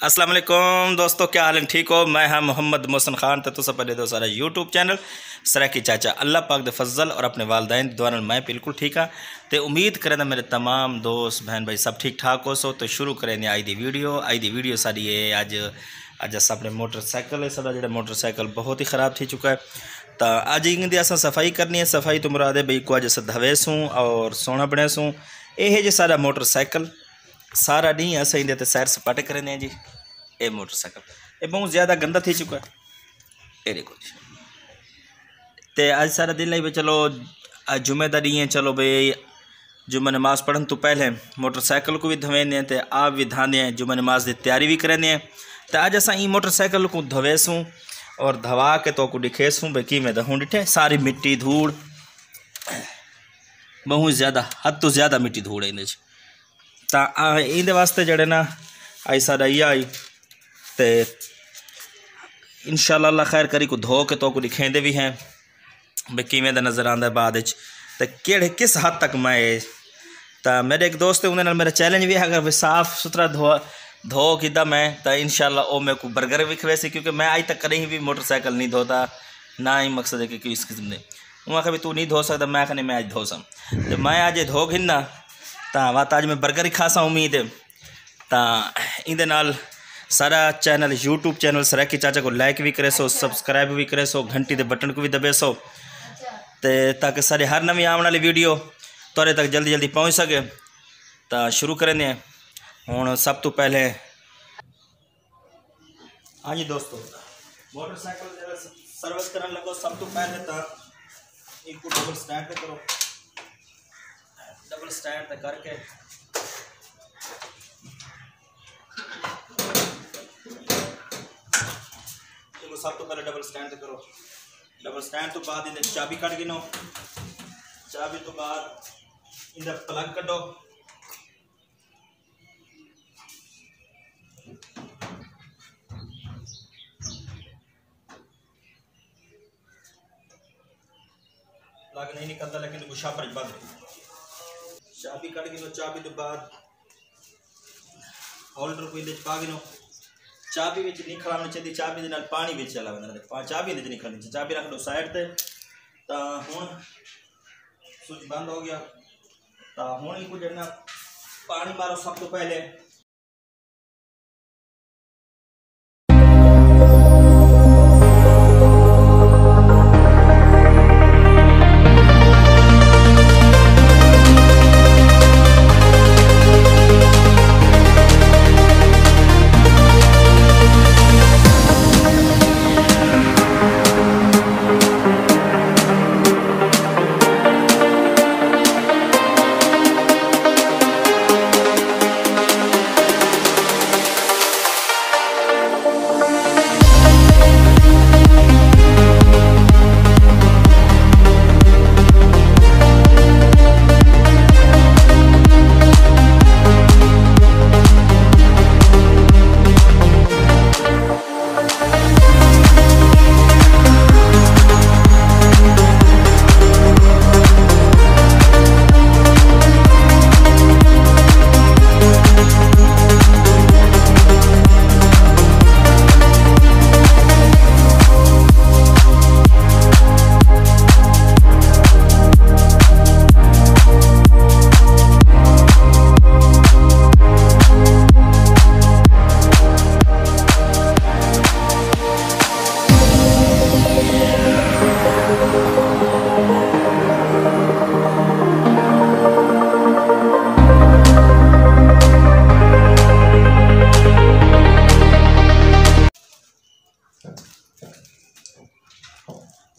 अस्सलाम वालेकुम दोस्तों, क्या हाल है? ठीक हो? मैं हाँ मोहम्मद मोहसन खान। तो तुस पहले दो सारा यूट्यूब चैनल सराइकी चाचा अल्लाह पाक दे फजल और अपने वालदैन द्वारा मैं बिल्कुल ठीक हाँ। तो उम्मीद करें मेरे तमाम दोस्त बहन भाई सब ठीक ठाक हो सो। तो शुरू करें आई दी वीडियो सारी है अज अस अपने मोटरसाइकिल है सारा जो मोटरसाइकिल बहुत ही ख़राब थी चुका है। तो अज इंदी अस सफाई करनी है। सफाई तो मुराद है भाई को अज अस धवेसूँ और सोना बनेसूँ। यह जो सारा मोटरसाइकिल सारा नहीं अस इंदे सैर सपाटे करें जी। ये मोटरसाइकिल ये बहुत ज़्यादा गंदा थी चुका है। ये देखो जी। तो अज सारा दिन भाई चलो जुम्मेदारी है, चलो भाई जुम्मे नमाज पढ़न तो पहले मोटरसाइकिल को भी धवेने तो आप भी धाने जुम्मे नमाज की तैयारी भी करें। तो अज अस मोटरसाइकिल को धवेसूँ और धवा के तो को दिखेसूँ भाई कि मैं दहूँ डिठे सारी मिट्टी धूड़ बहुत ज़्यादा हद तो ज़्यादा मिट्टी धूड़ है इंदे। तो इंदे वास्ते जड़े ना आई सारा ये आई तो इंशाअल्लाह अल्लाह खैर करी को धो के तो को दिखेंदे भी हैं भाई किवें दा नज़र आंदा बाद तो केड़े किस हद तक मैं। तो मेरे एक दोस्त है उन्होंने मेरा चैलेंज भी है अगर भाई साफ़ सुथरा धो किदा मैं तो इंशाअल्लाह वो मेरे को बर्गर भी खवे से, क्योंकि मैं आज तक कहीं भी मोटरसाइकिल नहीं धोता ना ही मकसद है कि इस किस्म ने वहाँ कभी तू नहीं धो सकता। मैं कहने मैं आज धो सम तो मैं आज धो गिना तो वह तो आज मैं बर्गर ही खासा उम्मीद है। तो इंदे नाल सारा चैनल यूट्यूब चैनल सराइकी चाचा को लाइक भी करे सो, सब्सक्राइब भी करे सो, घंटी के बटन को भी दबे सो ताकि सारे हर नवी आने वाली वीडियो तोरे तक जल्दी जल्दी पहुँच सके। तो शुरू करें हूँ। सब तो पहले हाँ जी दोस्तों मोटरसाइकिल सर्विस करने लगो। सब तो पहले तो इनको डबल स्टैंड करो। डबल स्टैंड करके सब तो पहले डबल स्टैंड करो। डबल स्टैंड तो बाद इन्हें चाबी कट गिनो। चाबी तो बाद इधर प्लग कटो। प्लग नहीं निकलता लेकिन शापर बंद। चाबी कट गिनो। चाबी तो बाद होल्डर को इधर पा गिनो। चाबी में नहीं खराबनी चाहिए। चाबी के नाल पानी भी चला चाबी नहीं खड़नी चाहिए। चाबी रख दो साइड पे। तो हुण स्विच बंद हो गया। तो हुण इनको जड़ना पानी मारो सब तो पहले।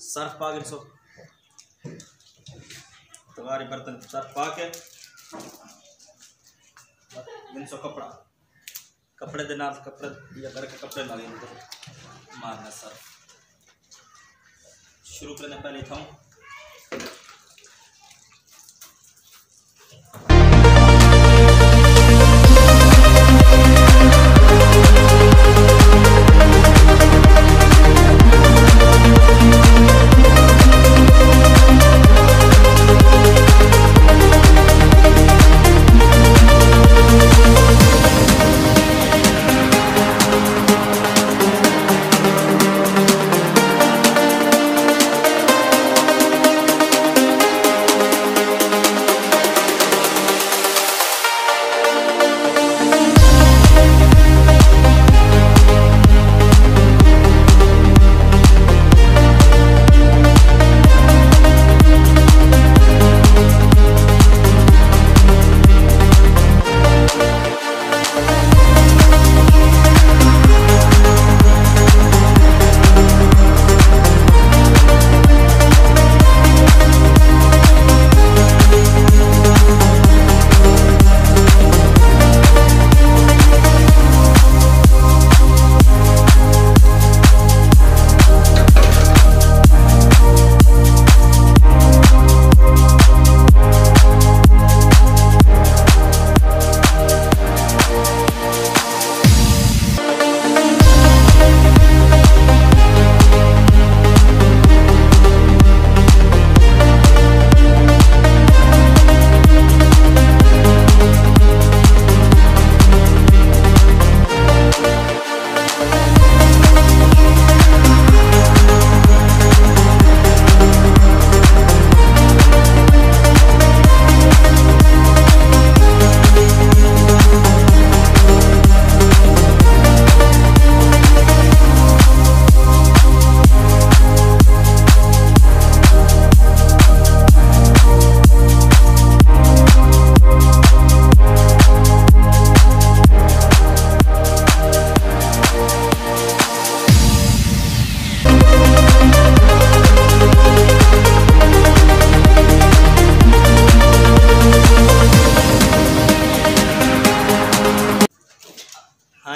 सर्फ पा के सो तुम्हारे बर्तन सर्फ पा के सो कपड़े दे नाल कपड़े या घर के कपड़े नाल मारना सर्फ। शुरू करने पहले था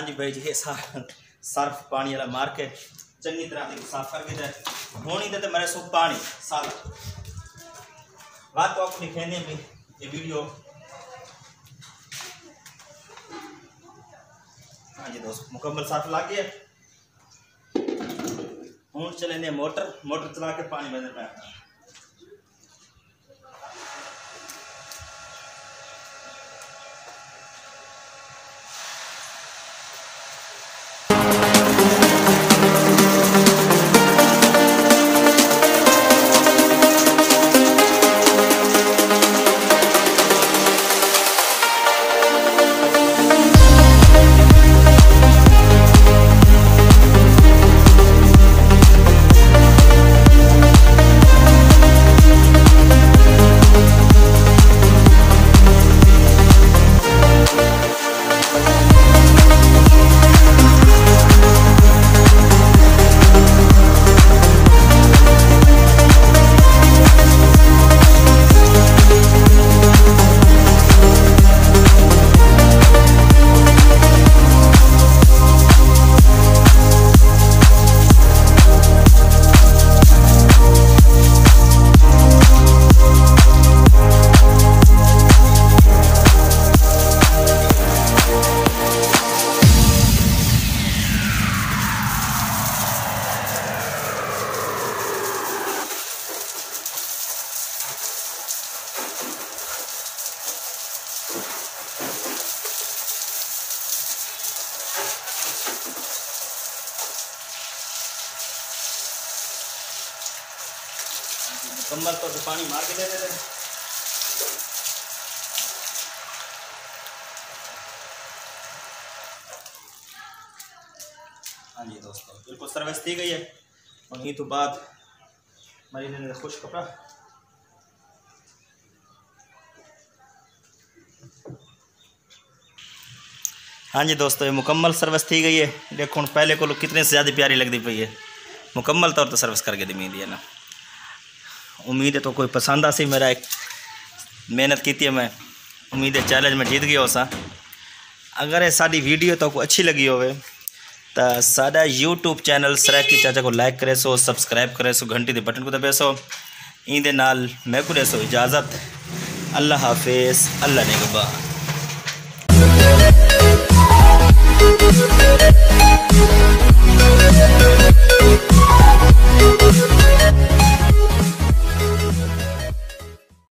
हाँ जी भाई जी सर्फ पानी वाला मार के चंगी तरह साफ करके होनी दे मेरे सो पानी साफ बात तो आपको दिखाने में ये वीडियो। हाँ जी दोस्त मुकम्मल साफ ला के हूँ चलेंगे मोटर चला के पानी बंद पे। मुकम्मल तौर से पानी मार के दे देते। हाँ जी दोस्तों बिल्कुल सर्विस दी गई है और ये तो बाद मरीज ने खुश कपड़ा। हाँ जी दोस्तों ये मुकम्मल सर्विस थी गई है। देखो पहले को कितने से ज़्यादा प्यारी लगती पई है। मुकम्मल तौर पर सर्विस करके दी है ना। उम्मीद है तो कोई पसंद आ सी। मेरा एक मेहनत की है, मैं उम्मीद है चैलेंज में जीत गया उसा। अगर ये साड़ी वीडियो तो कोई अच्छी लगी होवे तो साडा यूट्यूब चैनल सराइकी चाचा को लाइक करे सो, सब्सक्राइब करे सो, घंटी के बटन को दबे सो। इंदे नाल मैं को दे सो इजाज़त। अल्लाह हाफिज़, अल्लाह निगहबान।